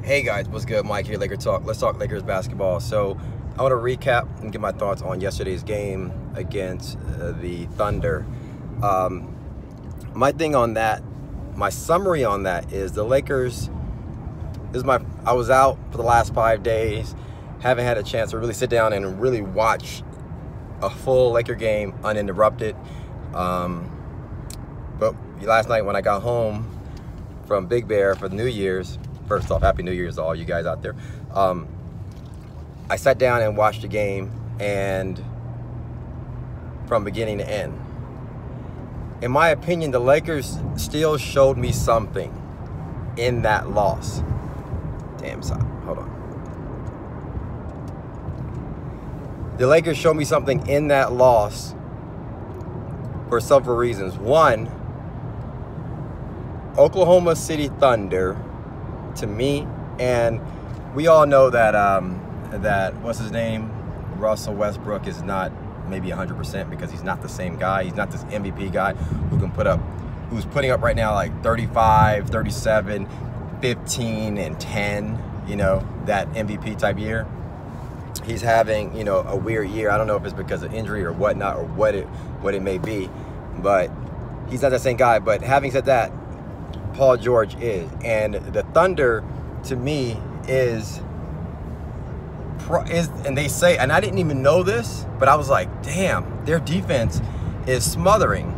Hey guys, what's good? Mike here, Laker Talk. Let's talk Lakers basketball. So I want to recap and give my thoughts on yesterday's game against the Thunder. My thing on that, my summary on that is the Lakers, I was out for the last 5 days, haven't had a chance to really sit down and really watch a full Laker game uninterrupted. But last night when I got home from Big Bear for New Year's, first off, Happy New Year's to all you guys out there. I sat down and watched the game, and from beginning to end. In my opinion, the Lakers still showed me something in that loss. Damn, hold on. The Lakers showed me something in that loss for several reasons. One, Oklahoma City Thunder, to me, and we all know that what's his name, Russell Westbrook, is not maybe 100% because he's not the same guy. He's not this MVP guy who's putting up right now like 35, 37, 15, and 10, you know, that MVP type year. He's having, you know, a weird year. I don't know if it's because of injury or whatnot, or what it may be, but he's not that same guy. But having said that, Paul George is, and the Thunder, to me, is, and they say, and I didn't even know this, but I was like, damn, their defense is smothering.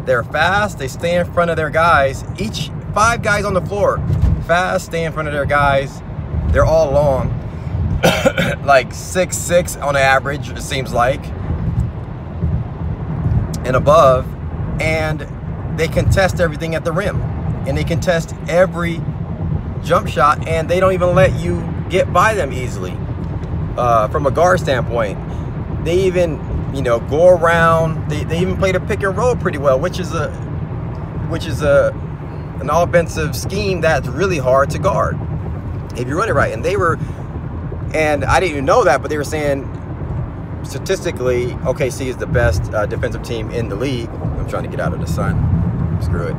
They're fast, they stay in front of their guys. Each 5 guys on the floor, fast, stay in front of their guys. They're all long, like 6'6" on average, it seems like, and above, and they contest everything at the rim. And they contest every jump shot, and they don't even let you get by them easily. From a guard standpoint, they even, you know, go around. They even play the pick and roll pretty well, which is an offensive scheme that's really hard to guard if you run it right. And I didn't even know that, but they were saying statistically, OKC is the best defensive team in the league. I'm trying to get out of the sun. Screw it.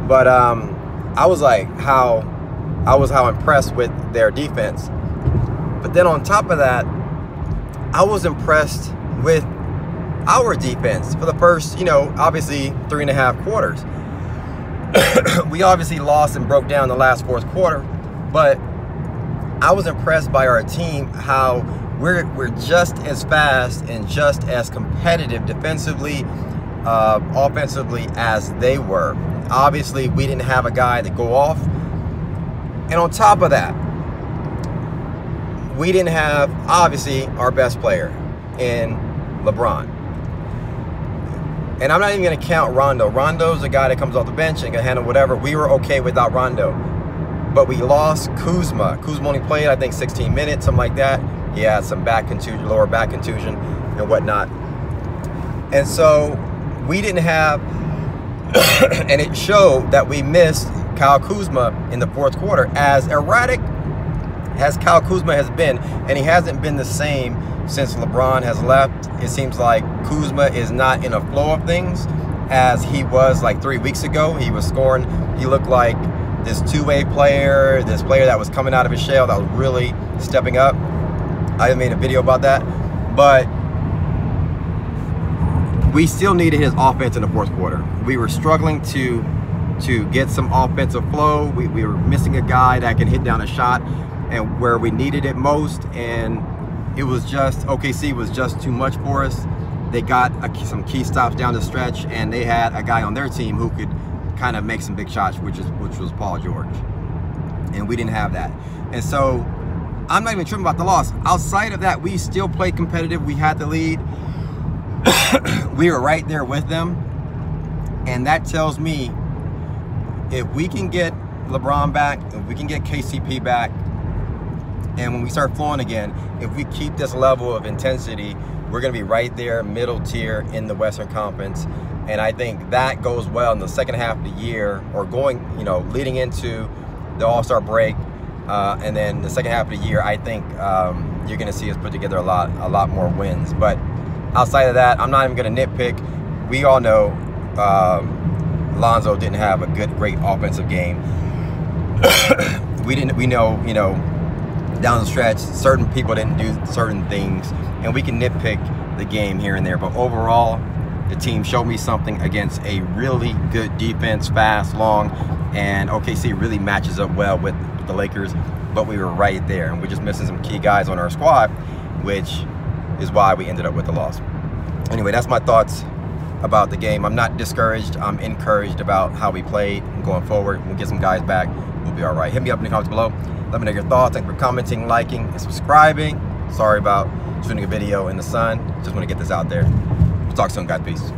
But I was how impressed with their defense. But then on top of that, I was impressed with our defense for the first, you know, obviously 3.5 quarters. We obviously lost and broke down the last fourth quarter, but I was impressed by our team, how we're just as fast and just as competitive defensively, offensively as they were. Obviously, we didn't have a guy to go off. And on top of that, we didn't have, obviously, our best player in LeBron. And I'm not even going to count Rondo. Rondo's the guy that comes off the bench and can handle whatever. We were okay without Rondo. But we lost Kuzma. Kuzma only played, I think, 16 minutes, something like that. He had some back contusion, lower back contusion and whatnot. And so we didn't have... and it showed that we missed Kyle Kuzma in the fourth quarter. As erratic as Kyle Kuzma has been, and he hasn't been the same since LeBron has left, it seems like Kuzma is not in a flow of things as he was like 3 weeks ago. He was scoring. He looked like this two-way player, this player that was coming out of his shell, that was really stepping up. I made a video about that. But we still needed his offense in the fourth quarter. We were struggling to get some offensive flow. We were missing a guy that can hit down a shot, and where we needed it most, and it was just, OKC was just too much for us. They got some key stops down the stretch, and they had a guy on their team who could kind of make some big shots, which was Paul George, and we didn't have that. And so I'm not even tripping about the loss. Outside of that, we still played competitive. We had the lead. We were right there with them, and that tells me if we can get LeBron back, if we can get KCP back, and when we start flowing again, if we keep this level of intensity, we're going to be right there, middle tier in the Western Conference. And I think that goes well in the second half of the year, or going, you know, leading into the All-Star break, and then the second half of the year. I think you're going to see us put together a lot more wins. But outside of that, I'm not even going to nitpick. We all know Lonzo didn't have a great offensive game. we know, you know, down the stretch, certain people didn't do certain things, and we can nitpick the game here and there, but overall, the team showed me something against a really good defense, fast, long, and OKC really matches up well with the Lakers, but we were right there, and we're just missing some key guys on our squad, which is why we ended up with the loss. Anyway, that's my thoughts about the game. I'm not discouraged. I'm encouraged about how we played and going forward. We'll get some guys back. We'll be all right. Hit me up in the comments below. Let me know your thoughts. Thanks for commenting, liking, and subscribing. Sorry about shooting a video in the sun. Just want to get this out there. We'll talk soon, guys. Peace.